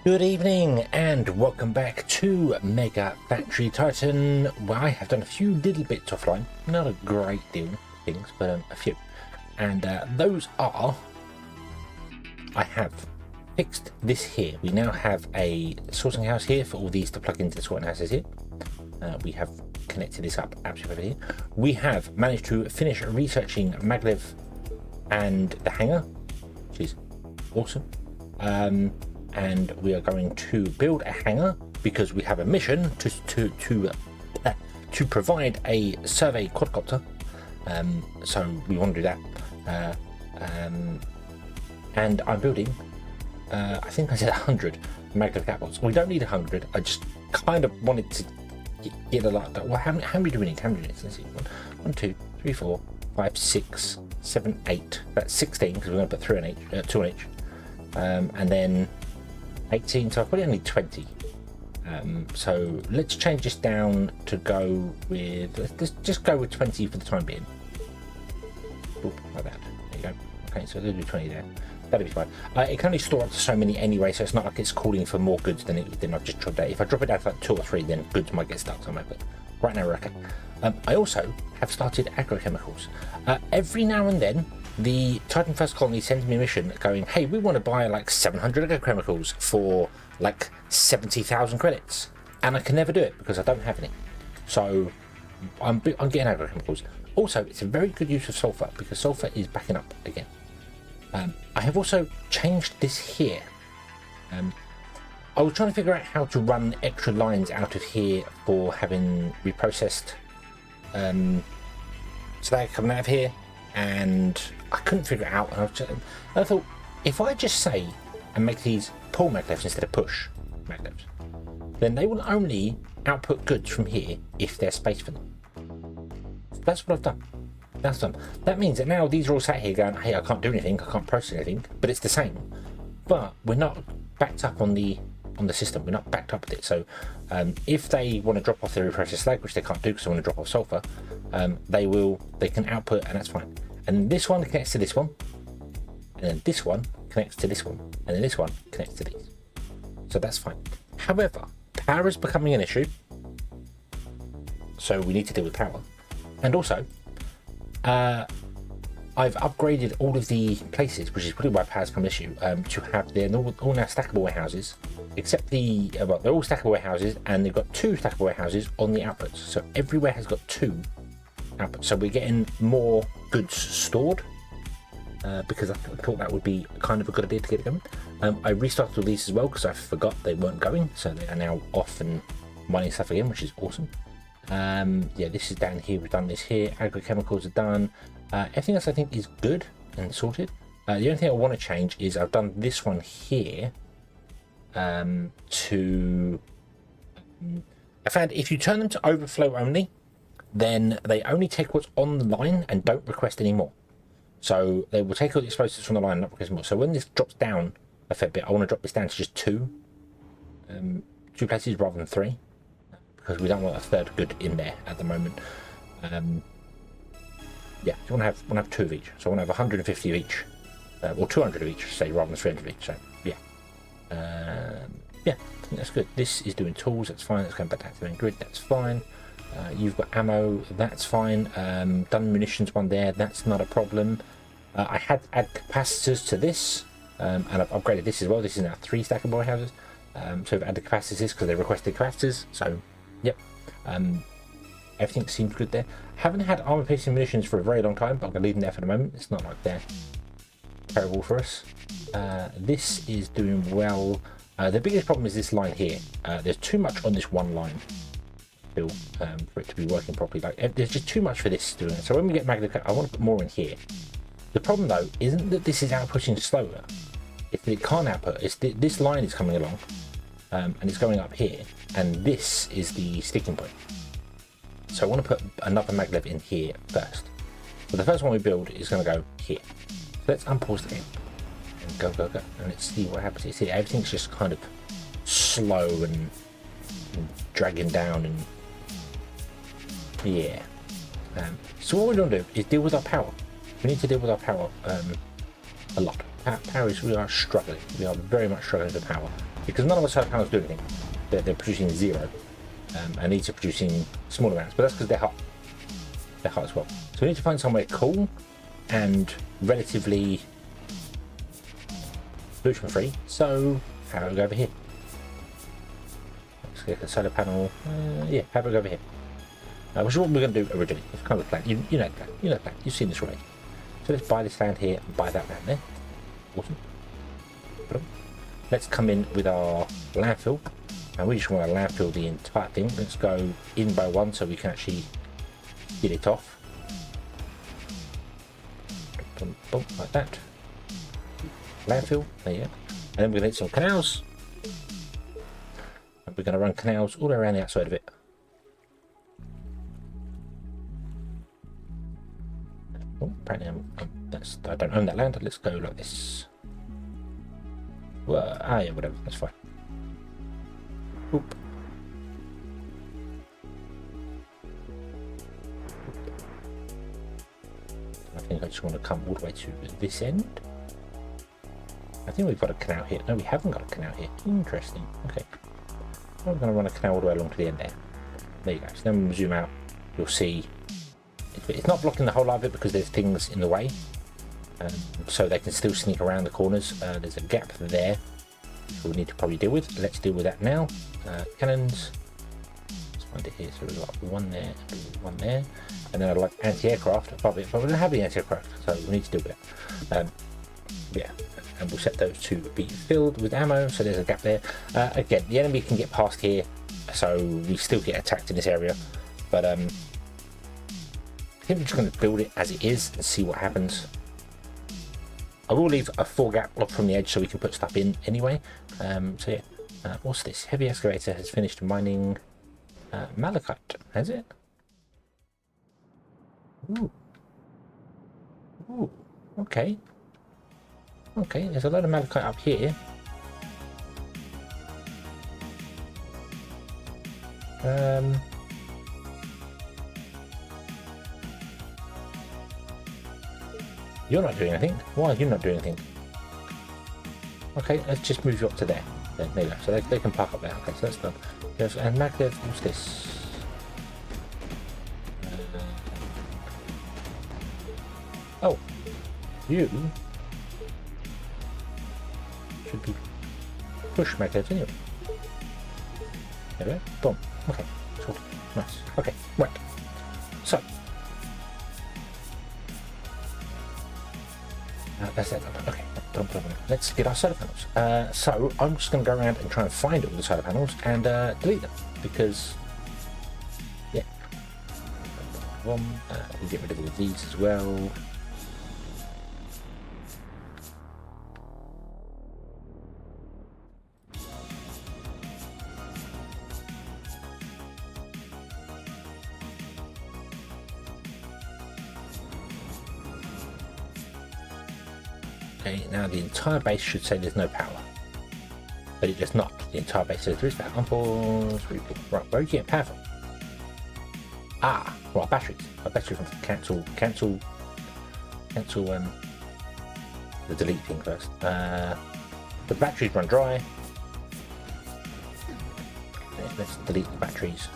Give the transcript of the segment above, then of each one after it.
Good evening and welcome back to MegaFactory Titan, where I have done a few little bits offline, not a great deal of things, but a few. And those are, I have fixed this here. We now have a sorting house here for all these to plug into the sorting houses here. We have connected this up absolutely here. We have managed to finish researching Maglev and the hangar, which is awesome. And we are going to build a hangar because we have a mission to provide a survey quadcopter. So we want to do that. And I'm building, I think I said 100 Maglev Catapults. We don't need 100. I just kind of wanted to get a lot. Well, how many do we need? How many units? Let's see. 1, 2, 3, 4, 5, 6, 7, 8. That's 16 because we're going to put 3 on each, 2 on each. And then 18, so I probably only 20. So let's change this down to go with, let's just go with 20 for the time being. Oop, like that. There you go. Okay, so let's do 20 there. That'll be fine. It can only store up to so many anyway, so it's not like it's calling for more goods than I've just dropped out. If I drop it down to like 2 or 3, then goods might get stuck somewhere, but right now we're okay. I also have started agrochemicals. Every now and then, the Titan First Colony sends me a mission going, hey, we want to buy like 700 agrochemicals for like 70,000 credits. And I can never do it because I don't have any. So I'm getting agrochemicals. Also, it's a very good use of sulfur because sulfur is backing up again. I have also changed this here. I was trying to figure out how to run extra lines out of here for having reprocessed slag coming out of here. And I couldn't figure it out, and I thought, if I just say and make these pull maglevs instead of push maglevs, then they will only output goods from here if there's space for them. That's what I've done. That's done. That means that now these are all sat here going, hey, I can't do anything, I can't process anything, but it's the same. But we're not backed up on the system. We're not backed up with it. So if they want to drop off their reprocessed slag, which they can't do because they want to drop off sulfur, they can output, and that's fine. And this one connects to this one, and then this one connects to this one, and then this one connects to these. So that's fine. However, power is becoming an issue, so we need to deal with power. And also, I've upgraded all of the places, which is probably why power's become an issue, to have they're all now stackable warehouses, except they're all stackable warehouses, and they've got 2 stackable warehouses on the outputs. So everywhere has got 2 outputs. So we're getting more goods stored because I thought that would be kind of a good idea to get it going. I restarted all these as well because I forgot they weren't going, so they are now off and mining stuff again, which is awesome. Yeah, this is down here. We've done this here. Agrochemicals are done. Everything else I think is good and sorted. The only thing I want to change is I've done this one here to I found if you turn them to overflow only, then they only take what's on the line and don't request any more. So they will take all the explosives from the line and not request more. So when this drops down a fair bit, I want to drop this down to just 2 places rather than 3, because we don't want a third good in there at the moment. Yeah, you want to have 2 of each. So I want to have 150 of each, or 200 of each, say, rather than 300 of each. So yeah, yeah, I think that's good. This is doing tools. That's fine. That's going back to the main grid. That's fine. You've got ammo, that's fine. Done munitions one there, that's not a problem. I had to add capacitors to this, and I've upgraded this as well. This is now 3 stackable warehouses. So we've added capacitors because they requested capacitors. So, yep. Everything seems good there. Haven't had armor piercing munitions for a very long time, but I'm going to leave them there for the moment. It's not like they're terrible for us. This is doing well. The biggest problem is this line here. There's too much on this one line. For it to be working properly. Like, there's just too much for this doing it. So when we get Maglev, I want to put more in here. The problem though isn't that this is outputting slower. If it can't output, it's this line is coming along, and it's going up here, and this is the sticking point. So I want to put another Maglev in here first. So the first one we build is going to go here. So let's unpause the game and go, and let's see what happens. You see, everything's just kind of slow and dragging down and yeah. So what we're going to do is deal with our power. We need to deal with our power a lot. power is we are struggling. We are very much struggling for power because none of our solar panels do anything. They're producing 0, and these are producing small amounts, but that's because they're hot. They're hot as well. So we need to find somewhere cool and relatively pollution free. So how about we go over here? Let's get the solar panel. Yeah, how about we go over here? Which is what we're going to do originally. It's kind of the plan. You know the plan. You know the plan. You've seen this already. So let's buy this land here and buy that land there. Awesome. Let's come in with our landfill. And we just want to landfill the entire thing. Let's go in by 1 so we can actually get it off. Boom, boom, like that. Landfill. There you go. And then we're going to hit some canals. And we're going to run canals all around the outside of it. Oh, apparently I don't own that land. Let's go like this. Well, yeah, whatever. That's fine. Oop. I think I just want to come all the way to this end. I think we've got a canal here. No, we haven't got a canal here. Interesting. Okay. I'm going to run a canal all the way along to the end there. There you go. So then when we zoom out, you'll see it's not blocking the whole lot of it because there's things in the way. So they can still sneak around the corners. There's a gap there we'll need to probably deal with. Let's deal with that now. Cannons. Let's find it here. So we've got one there, one there. And then I'd like anti-aircraft above it, but we don't have the anti-aircraft, so we need to deal with it. Yeah, and we'll set those to be filled with ammo, so there's a gap there. Again, the enemy can get past here, so we still get attacked in this area. But I think we're just going to build it as it is and see what happens. I will leave a 4 gap off from the edge so we can put stuff in anyway. So yeah, what's this? Heavy excavator has finished mining malachite, has it? Ooh. Ooh, okay. Okay, there's a lot of malachite up here. You're not doing anything. Why are you not doing anything? Okay, let's just move you up to there. There you go. So they can park up there. Okay, so that's done. Yes, and Maglev, what's this? Oh, you should be push Maglevs anyway. There we go. Boom. Okay, sorted. Nice. Okay, right. So that's that. Okay, let's get our solar panels. So I'm just going to go around and try and find all the solar panels and delete them because, yeah. We'll get rid of all these as well. Okay, now the entire base should say there's no power, but it does not. The entire base says there is power. Unpause, right, where are you getting power from? Ah, right, batteries. Our batteries want to cancel the delete thing first. The batteries run dry. Okay, let's delete the batteries.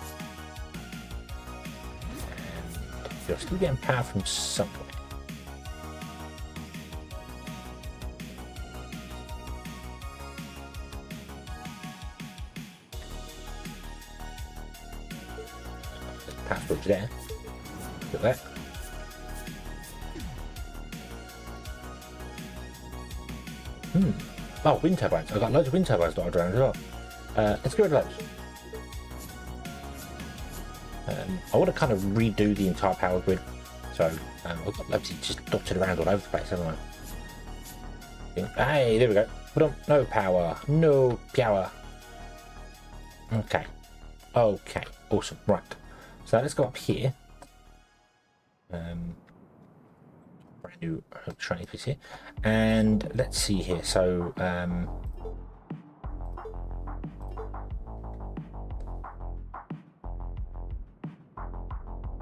And you're still getting power from somewhere. Password there. Look at that. Oh, wind turbines. I've got loads of wind turbines dotted around as well. Let's get rid of those. I want to kind of redo the entire power grid. So I've got loads just dotted around all over the place, haven't I? Hey, there we go. Put on no power. No power. Okay. Okay. Awesome. Right. So let's go up here. Brand new shiny piece here, and let's see here. So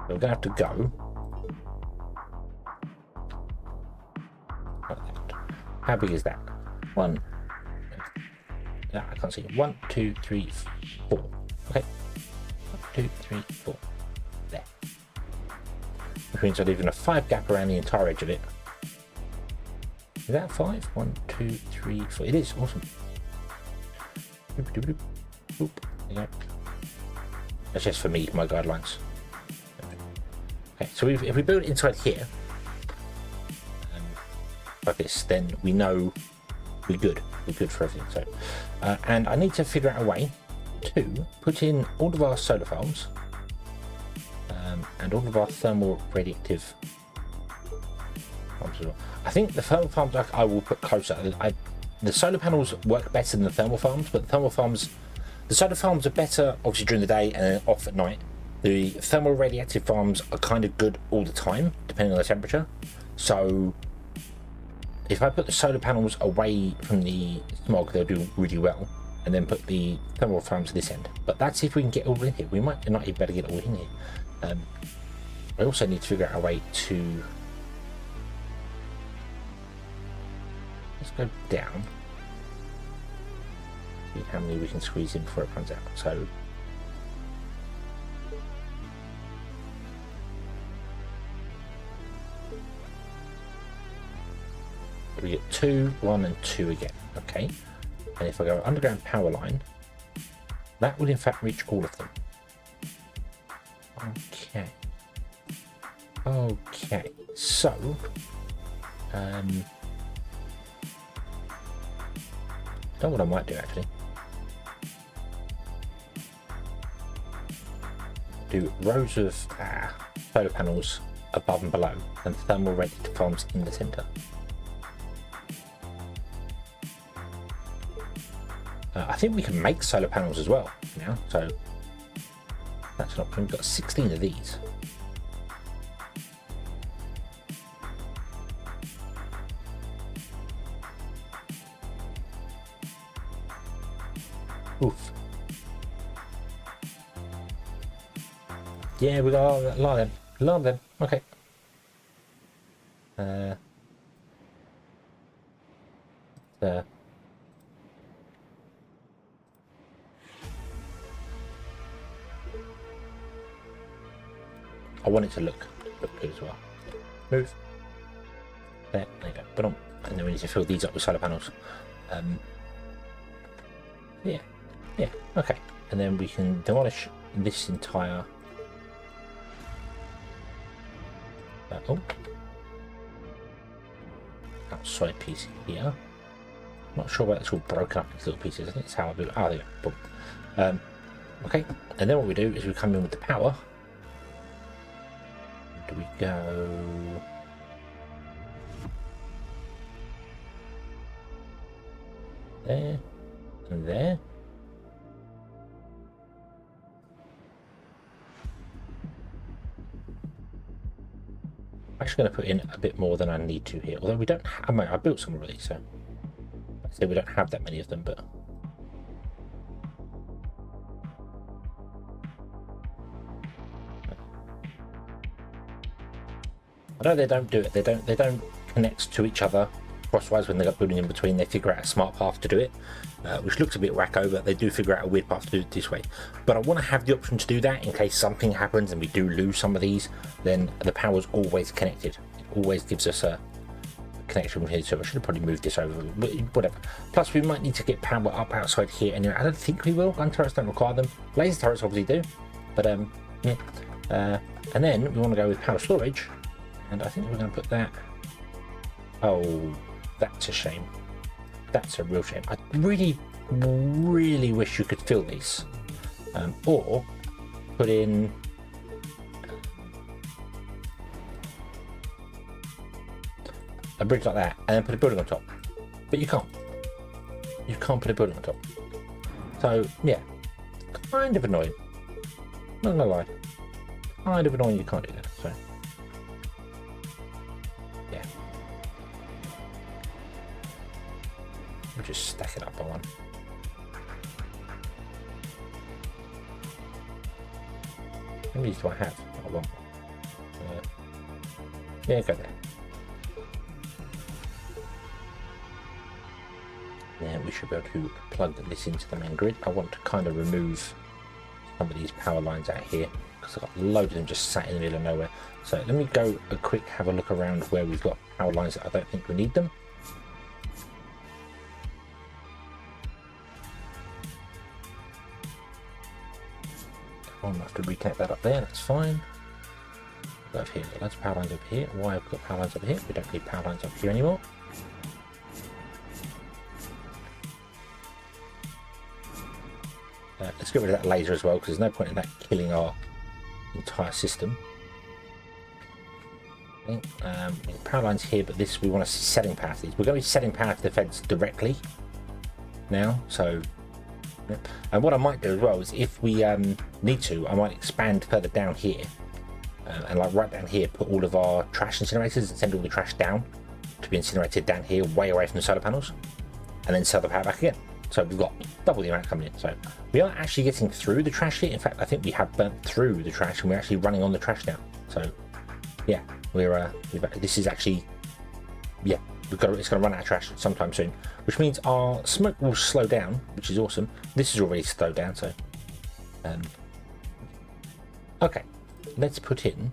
we're gonna have to go. how big is that? One. Yeah, I can't see. 1, 2, 3, 4. Okay. 1, 2, 3, 4. There. Which means I'm leaving a 5 gap around the entire edge of it. Is that 5? 1, 2, 3, 4. It is. Awesome. Boop, doop, doop. Boop. There you go. That's just for me, my guidelines. Okay, so if we build it inside here, like this, then we know we're good. We're good for everything. So, and I need to figure out a way to put in all of our solar farms and all of our thermal radiative farms as well. I think the thermal farms I will put closer. The solar panels work better than the thermal farms, but the solar farms are better obviously during the day and then off at night. The thermal radiative farms are kind of good all the time, depending on the temperature. So if I put the solar panels away from the smog, they'll do really well, and then put the thermal farms to this end. But that's if we can get all in here. We might not even better get all in here. I also need to figure out a way to... Let's go down. See how many we can squeeze in before it runs out. So we get 2, 1 and 2 again. Okay, and if I go underground power line, that would in fact reach all of them. Okay, so know what I might do actually. Do rows of solar panels above and below, and thermal radiative farms in the center. I think we can make solar panels as well now, so that's an option. We've got 16 of these. Oof. Yeah, we got a lot of them. A lot of them. Okay. I want it to look good as well. Move. There you go. Boom. And then we need to fill these up with solar panels. Yeah. Okay. And then we can demolish this entire. Outside piece here. Not sure why it's all broken up into little pieces. I think it's how I do it. Oh, there you go. Boom. Okay. And then what we do is we come in with the power. Do we go? There and there. I'm actually going to put in a bit more than I need to here. Although we don't have, I built some already, so I'd say we don't have that many of them, but I know they don't do it. They don't connect to each other crosswise when they got building in between. They figure out a smart path to do it, which looks a bit wacko, but they do figure out a weird path to do it this way. But I want to have the option to do that in case something happens and we do lose some of these. Then the power's always connected. It always gives us a connection from here. So I should have probably moved this over, whatever. Plus we might need to get power up outside here anyway. I don't think we will. Gun turrets don't require them. Laser turrets obviously do, but yeah. And then we want to go with power storage. And I think we're going to put that. Oh, that's a shame. That's a real shame. I really, really wish you could fill these. Or put in. A bridge like that, and then put a building on top. But you can't. You can't put a building on top. So, yeah. Kind of annoying. Not gonna lie. Kind of annoying you can't do that. So. We'll just stack it up on one. How many do I have? Oh, one. Yeah, go there. should be able to plug this into the main grid. I want to kind of remove some of these power lines out here because I've got loads of them just sat in the middle of nowhere. So let me go a quick have a look around where we've got power lines that I don't think we need them. I might have to reconnect that up there, that's fine. Over here, loads of power lines over here. Why have we got power lines over here? We don't need power lines over here anymore. Let's get rid of that laser as well, because there's no point in that killing our entire system. Okay, power lines here, but this we want to setting power to these. We're going to be setting power to the fence directly now, so. Yep. And what I might do as well is if we need to, I might expand further down here and like right down here, put all of our trash incinerators and send all the trash down to be incinerated down here, way away from the solar panels, and then sell the power back again. So we've got double the amount coming in. So we are actually getting through the trash here. In fact, I think we have burnt through the trash and we're actually running on the trash now. So yeah, this is actually, yeah, it's going to run out of trash sometime soon, which means our smoke will slow down, which is awesome. This is already slowed down, so okay, let's put in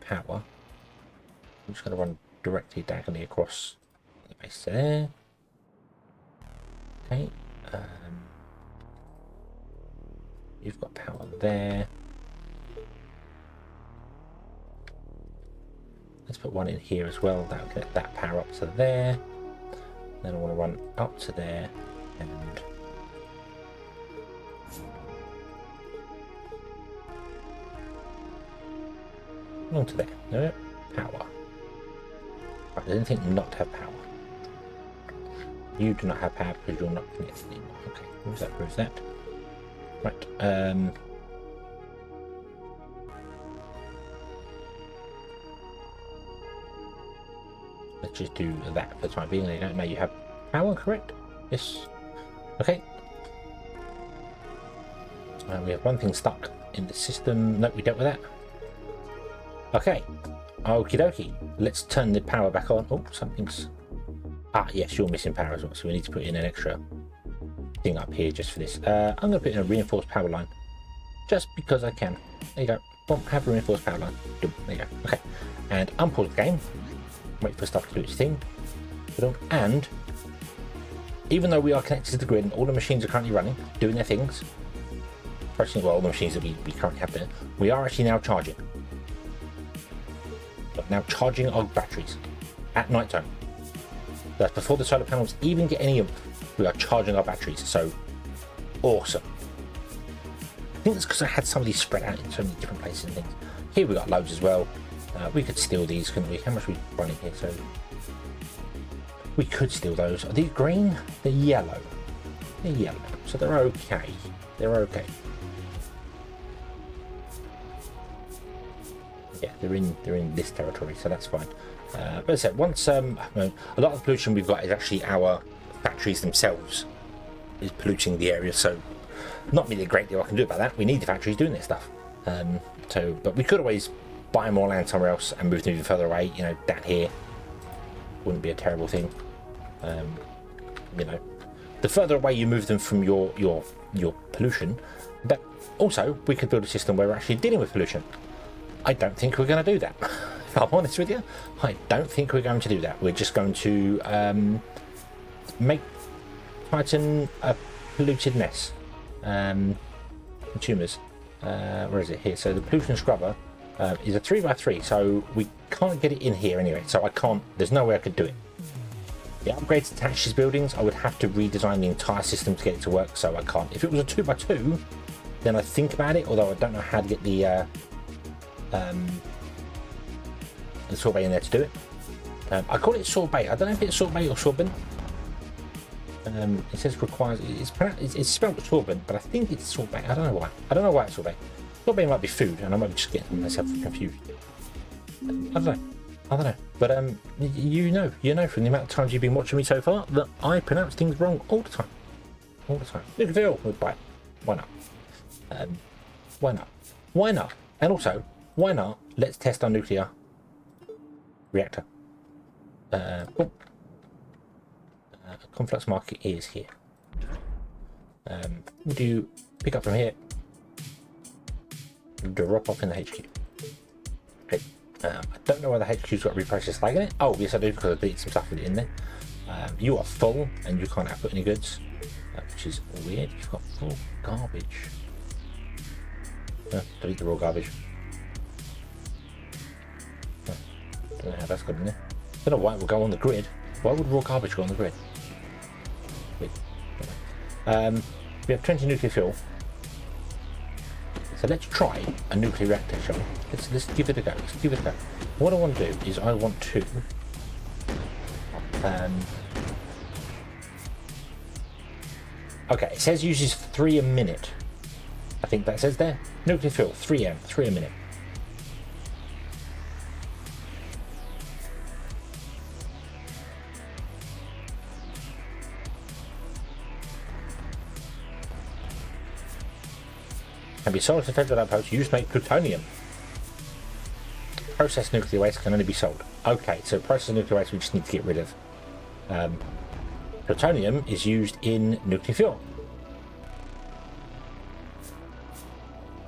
power. I'm just going to run directly diagonally across the base there. Okay, you've got power there. Let's put one in here as well. That'll connect that power up to there. Then I want to run up to there and onto there. No, power. Right, does anything not have power? You do not have power because you're not connected anymore. Okay, where's that? Where's that? Right. Let's just do that for the time being. They don't know you have power, correct? Yes. Okay. We have one thing stuck in the system. Nope, we dealt with that. Okay. Okie dokie. Let's turn the power back on. Oh, something's... Ah, yes, you're missing power as well. So we need to put in an extra thing up here just for this. I'm going to put in a reinforced power line. Just because I can. There you go. Boom, have a reinforced power line. There you go. Okay. And unpause the game. Wait for stuff to do its thing. And even though we are connected to the grid and all the machines are currently running, doing their things, well, all the machines that we currently have there, we are actually now charging. But now charging our batteries at night time. That's before the solar panels even get any of them. We are charging our batteries, so awesome. I think it's because I had some of these spread out in so many different places and things. Here we got loads as well. We could steal these, couldn't we? How much are we running here? So we could steal those. Are these green? They're yellow. They're yellow, so they're okay. They're okay. Yeah, they're in this territory, so that's fine. But as I said, once a lot of the pollution we've got is actually our factories themselves is polluting the area. So not really a great deal I can do about that. We need the factories doing this stuff. But we could always buy more land somewhere else and move them even further away. You know, down here wouldn't be a terrible thing. You know, the further away you move them from your pollution, but also we could build a system where we're actually dealing with pollution. I don't think we're going to do that. If I'm honest with you, I don't think we're going to do that. We're just going to make Titan a polluted mess. Consumers. Where is it? Here. So the pollution scrubber is a 3x3, so we can't get it in here anyway. So I can't. There's no way I could do it. The upgrades attached to these buildings, I would have to redesign the entire system to get it to work. So I can't. If it was a 2x2, then I think about it. Although I don't know how to get the sorbet in there to do it. I call it sorbet. I don't know if it's sorbet or sorbent. It says requires. It's spelled sorbent, but I think it's sorbet. I don't know why. I don't know why it's sorbet. Sorbet might be food, and I might be just getting myself confused. I don't know. But you know from the amount of times you've been watching me so far that I pronounce things wrong all the time. All the time. Look at Phil. Why not? Why not? Why not? And also, why not? Let's test our nuclear reactor. Conflux market is here. We do pick up from here, drop off in the HQ. Okay. I don't know why the HQ's got reprocessed slag in it. Oh yes I do, because I did some stuff with it in there. You are full and you can't output any goods, which is weird. You've got full garbage. Delete the raw garbage. Don't know how that's got in there. I don't know why it would go on the grid. Why would raw garbage go on the grid? Weird. We have 20 nuclear fuel. So let's try a nuclear reactor, shall we? Let's give it a go. Let's give it a go. What I want to do is I want to okay, it says uses 3 a minute. I think that says there. Nuclear fuel, 3 a minute. Can be sold to federal outposts used to make plutonium. Processed nuclear waste can only be sold. Okay, so processed nuclear waste we just need to get rid of. Plutonium is used in nuclear fuel.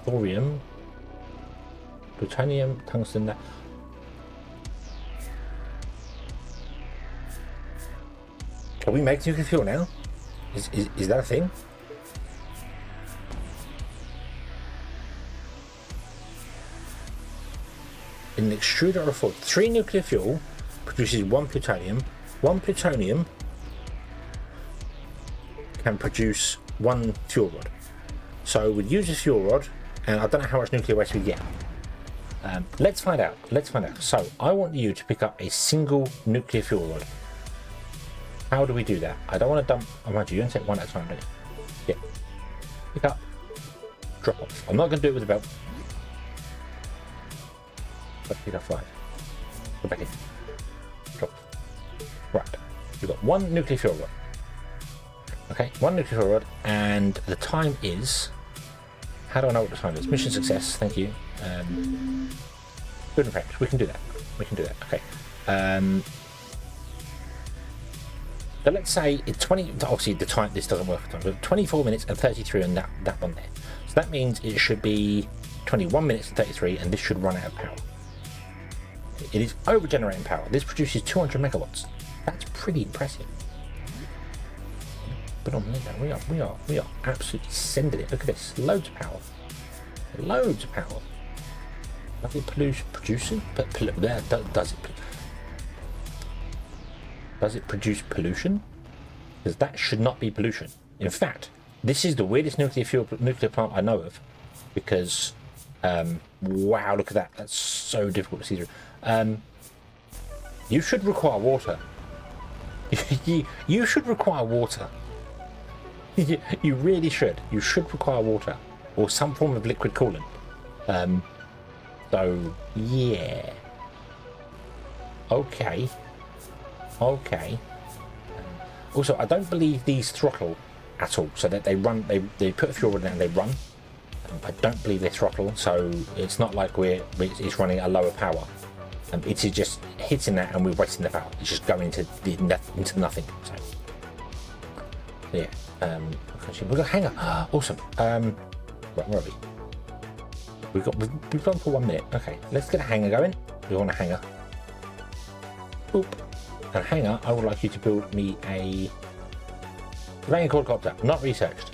Thorium, plutonium, tungsten. Can we make nuclear fuel now? Is that a thing? In an extruder or a forge, 3 nuclear fuel produces 1 plutonium. 1 plutonium can produce 1 fuel rod. So we'd use a fuel rod, and I don't know how much nuclear waste we get. Let's find out. So I want you to pick up a single nuclear fuel rod. How do we do that? I don't want to dump. I want you to take one at a time, don't you? Yeah. Pick up. Drop off. I'm not going to do it with a belt. But pick up 5. Go back in. Drop. Right. We've got 1 nuclear fuel rod. Okay, 1 nuclear fuel rod, and the time is. How do I know what the time is? Mission success. Thank you. Good and practice. We can do that. Okay. So let's say it's 20. Obviously, the time this doesn't work. But 24 minutes and 33 on that one there. So that means it should be 21 minutes and 33, and this should run out of power. It is over generating power. This produces 200 megawatts. That's pretty impressive. But on that, we are absolutely sending it. Look at this, loads of power. Nothing producing, but does it produce pollution? Because that should not be pollution. In fact, this is the weirdest nuclear plant I know of, because wow, look at that. That's so difficult to see through. You should require water. You should require water. You really should. You should require water or some form of liquid coolant. So yeah. Okay. Also, I don't believe these throttle at all. So that they run. They put a fuel rod in and they run. I don't believe they throttle. So it's not like it's running at a lower power. It is just hitting that and we're wasting the power. It's just going into nothing. So yeah. We've got a hanger. Awesome. Right, where are we? We've gone for 1 minute. Okay, let's get a hanger going. We want a hanger. Boop. And hanger, I would like you to build me a Scavenger quadcopter, not researched.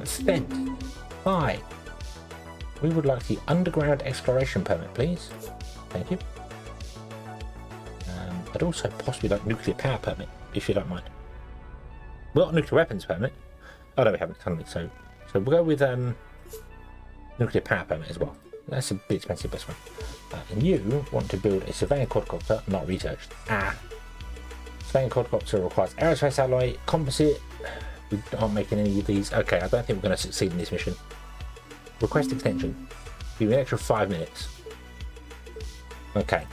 Spent. Buy. We would like the underground exploration permit, please. Thank you. I'd also possibly like nuclear power permit, if you don't mind. We've got a nuclear weapons permit. Oh no, we haven't, so we'll go with nuclear power permit as well. That's a bit expensive, this one. And you want to build a Scavenger quadcopter, not researched. Scavenger quadcopter requires aerospace alloy, composite. We aren't making any of these. Okay, I don't think we're going to succeed in this mission. Request extension. Give me an extra 5 minutes. Okay.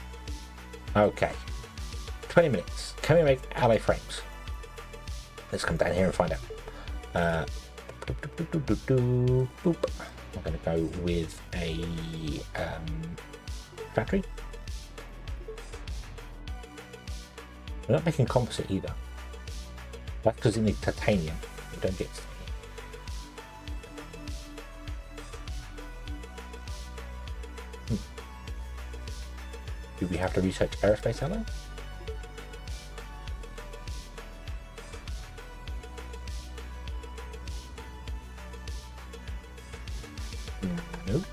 20 minutes. Can we make alloy frames? Let's come down here and find out. Boop. I'm going to go with a factory. We're not making composite either. That's because it needs titanium. You don't get titanium. Do we have to research aerospace alloy? No.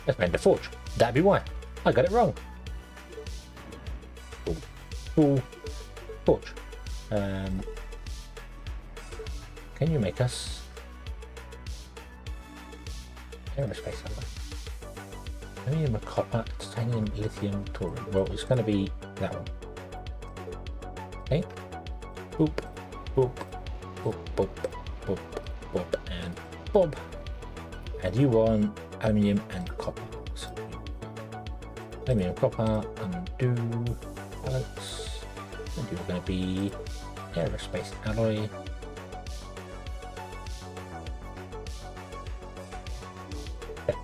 Let's make the forge. That'd be why. I got it wrong. Cool. Forge. Can you make us aerospace alloy? Titanium, copper, titanium, lithium, thorium. Well, it's going to be that one. Okay. Boop, boop, boop, boop, boop, boop, and bob. And you want aluminium and copper. So, aluminium, copper, undo, balance. And you're going to be aerospace alloy. Okay.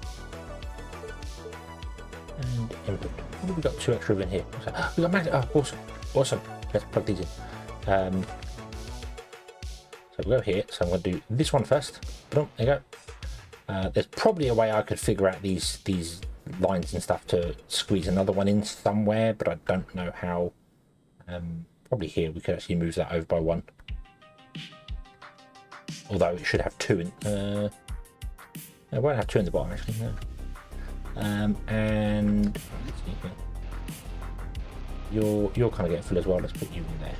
And input. We've got 2 extra in here. We got magnet. Oh, awesome. Let's plug these in. So we'll go here. So I'm going to do this one first. Boom, there you go. There's probably a way I could figure out these lines and stuff to squeeze another one in somewhere, but I don't know how. Probably here we could actually move that over by 1. Although it should have 2 in. It won't have 2 in the bottom actually. No. And let's see here. You're kind of getting full as well. Let's put you in there.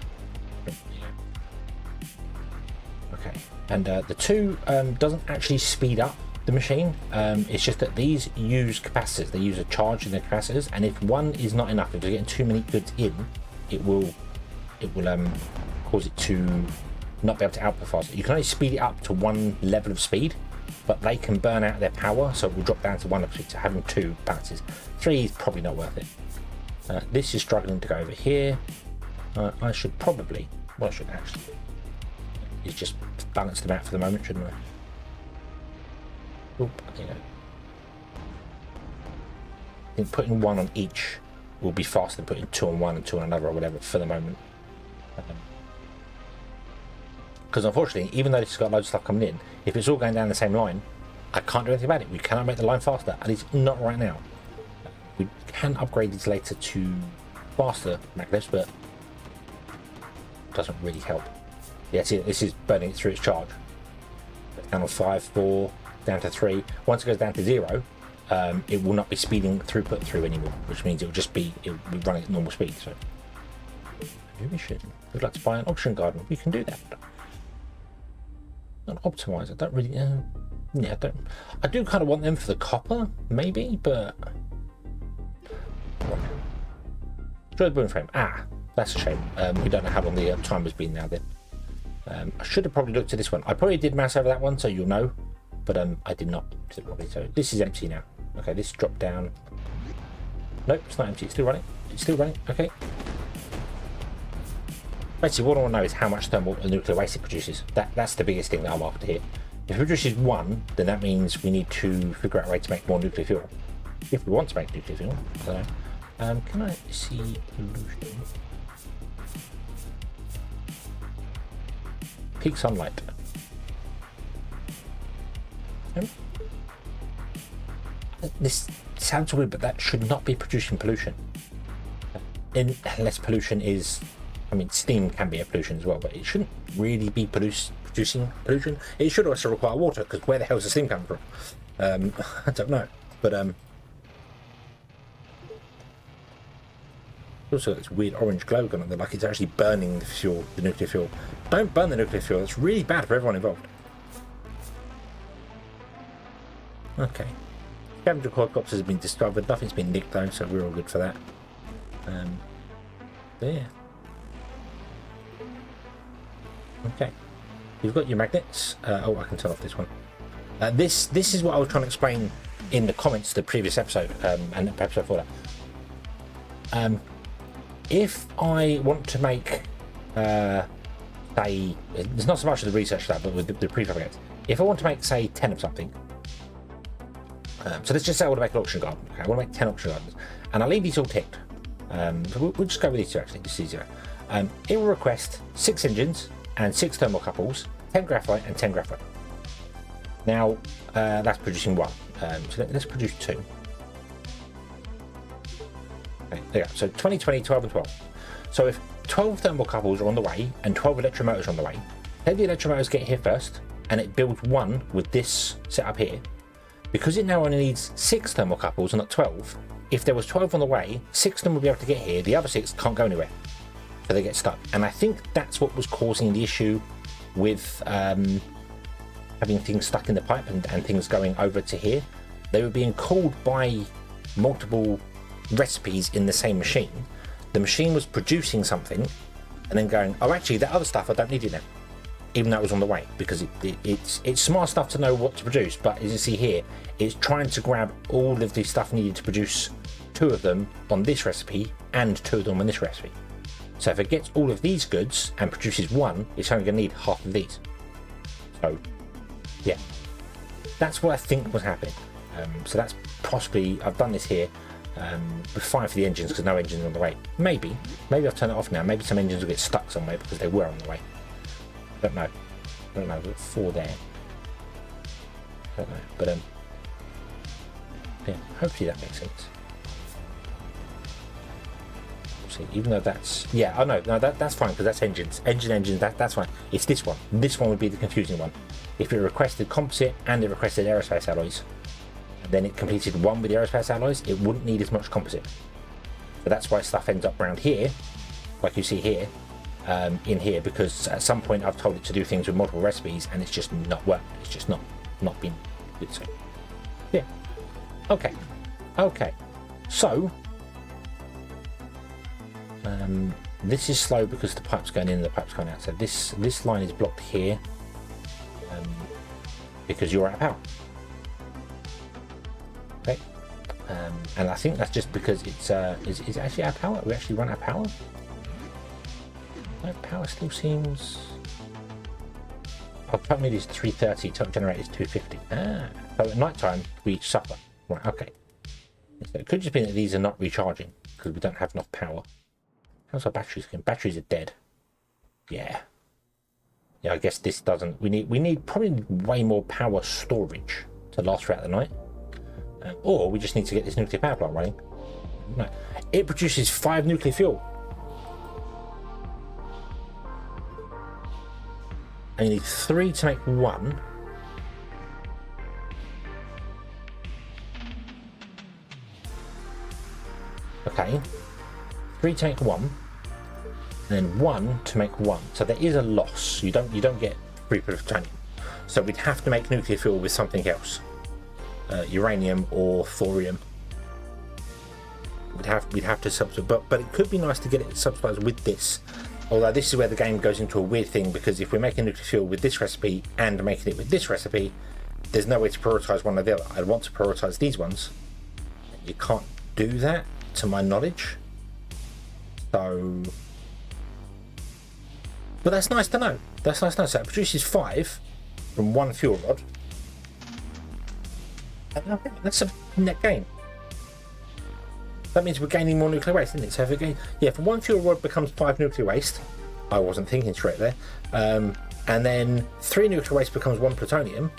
Okay. And the 2 doesn't actually speed up the machine. It's just that these use capacitors. They use a charge in the capacitors, and if 1 is not enough, if you're getting too many goods in, it will cause it to not be able to output faster. You can only speed it up to 1 level of speed, but they can burn out their power, so it will drop down to 1 level of speed. So having 2 balances. 3 is probably not worth it. This is struggling to go over here. I should probably, well, I should actually, is just balance them out for the moment, shouldn't I? Oop, there you go. I think putting 1 on each will be faster than putting 2 on one and 2 on another or whatever for the moment. Because unfortunately, even though this has got loads of stuff coming in, if it's all going down the same line, I can't do anything about it. We cannot make the line faster, at least not right now. We can upgrade these later to faster maglevs, but it doesn't really help. Yeah, see, this is burning it through its charge. Down on 5, 4, down to 3. Once it goes down to 0, it will not be speeding throughput through anymore, which means it will be running at normal speed. So maybe we should. We'd like to buy an auction garden. We can do that. Not optimize. I don't really. Yeah, I don't. I do kind of want them for the copper, maybe, but. Enjoy the boom frame. Ah, that's a shame. We don't know how long the timer's been now. Then I should have probably looked at this one. I probably did mouse over that one, so you'll know. But I did not. So this is empty now. Okay, this dropped down. Nope, it's not empty. It's still running. It's still running. Okay. Basically, what I want to know is how much thermal nuclear waste it produces. That's the biggest thing that I'm after here. If it produces 1, then that means we need to figure out a way to make more nuclear fuel. If we want to make nuclear fuel. So, can I see pollution? Peak sunlight. This sounds weird, but that should not be producing pollution. Unless pollution is, I mean, steam can be a pollution as well, but it shouldn't really be producing pollution. It should also require water, because where the hell is the steam coming from? I don't know, but also got this weird orange glow going on there, like it's actually burning the fuel, the nuclear fuel. Don't burn the nuclear fuel. It's really bad for everyone involved. Okay. Scavenger quadcopters have been discovered. Nothing's been nicked though, so we're all good for that. There. Okay. You've got your magnets. Oh, I can turn off this one. This is what I was trying to explain in the comments to the previous episode, and the episode before that. If I want to make, say, it's not so much of the research lab, but with the prefabricates. If I want to make, say, 10 of something. So let's just say I want to make an auction garden. Okay, I want to make 10 auction gardens, and I leave these all ticked. So we'll just go with these two actually, it's easier. It will request 6 engines and 6 thermocouples, 10 graphite and 10 graphite. Now that's producing 1, so let's produce 2. Okay, there you go. So 20, 20, 12 and 12. So if 12 thermocouples are on the way and 12 electromotors are on the way, let the electromotors get here first, and it builds 1 with this setup here. Because it now only needs 6 thermocouples and not 12, if there was 12 on the way, 6 of them will be able to get here, the other 6 can't go anywhere. So they get stuck. And I think that's what was causing the issue with having things stuck in the pipe and things going over to here. They were being called by multiple recipes in the same machine. The machine was producing something and then going, oh actually that other stuff I don't need it now, even though it was on the way, because it's smart stuff to know what to produce, but as you see here, it's trying to grab all of the stuff needed to produce 2 of them on this recipe and 2 of them on this recipe. So if it gets all of these goods and produces 1, it's only going to need half of these. So yeah, that's what I think was happening. So that's possibly, I've done this here, with 5 for the engines because no engines on the way. Maybe I'll turn it off now. Maybe some engines will get stuck somewhere because they were on the way. I don't know. But 4 there. I don't know. But yeah, hopefully that makes sense. See, even though that's, yeah, oh no, that's fine because that's engines. Engines, that's fine. It's this one. This one would be the confusing one. If it requested composite and it requested aerospace alloys, then it completed 1 with the aerospace alloys, it wouldn't need as much composite. So that's why stuff ends up around here, like you see here, in here, because at some point I've told it to do things with multiple recipes and it's just not worked. It's just not been good. So yeah, okay. So this is slow because the pipe's going in and the pipe's going out. So this line is blocked here because you're out of power. Okay, and I think that's just because it's actually out of power. We actually run out of power. No, power still seems. Oh, total need is 330. Total generate is 250. So at night time we suffer. Right. Okay. So it could just be that these are not recharging because we don't have enough power. How's our batteries going? Batteries are dead. Yeah. Yeah. I guess this doesn't. We need probably way more power storage to last throughout the night. Or we just need to get this nuclear power plant running. No. It produces 5 nuclear fuel. And you need 3 to make 1. Okay. 3 to make 1. And then 1 to make 1. So there is a loss. You don't get free plutonium. So we'd have to make nuclear fuel with something else. Uranium or thorium. We'd have to substitute, but it could be nice to get it subsidized with this. Although this is where the game goes into a weird thing, because if we're making nuclear fuel with this recipe and making it with this recipe, there's no way to prioritize one or the other. I'd want to prioritize these ones. You can't do that, to my knowledge. So, but that's nice to know. That's nice to know. So it produces 5 from 1 fuel rod. That's a net gain. That means we're gaining more nuclear waste, isn't it? So if again, yeah, if 1 fuel rod becomes 5 nuclear waste, I wasn't thinking straight there, and then 3 nuclear waste becomes 1 plutonium,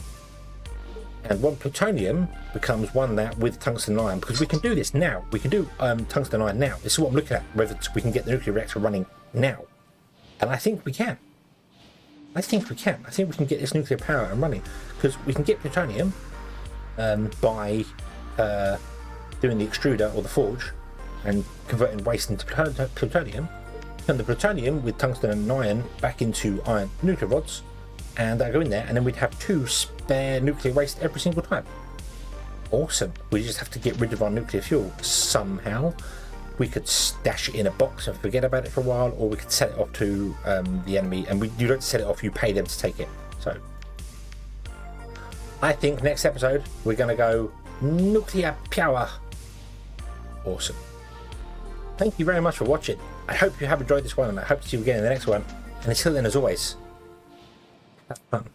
and 1 plutonium becomes 1 that with tungsten and iron, because we can do this now. We can do tungsten and iron now. This is what I'm looking at, whether we can get the nuclear reactor running now, and I think we can. I think we can get this nuclear power and running, because we can get plutonium by doing the extruder or the forge and converting waste into plutonium, and the plutonium with tungsten and iron back into iron nuclear rods, and that go in there, and then we'd have 2 spare nuclear waste every single time. Awesome. We just have to get rid of our nuclear fuel somehow. We could stash it in a box and forget about it for a while, or we could sell it off to the enemy, and you don't sell it off, you pay them to take it. So I think next episode we're going to go nuclear power. Awesome. Thank you very much for watching. I hope you have enjoyed this one, and I hope to see you again in the next one. And until then, as always, have fun.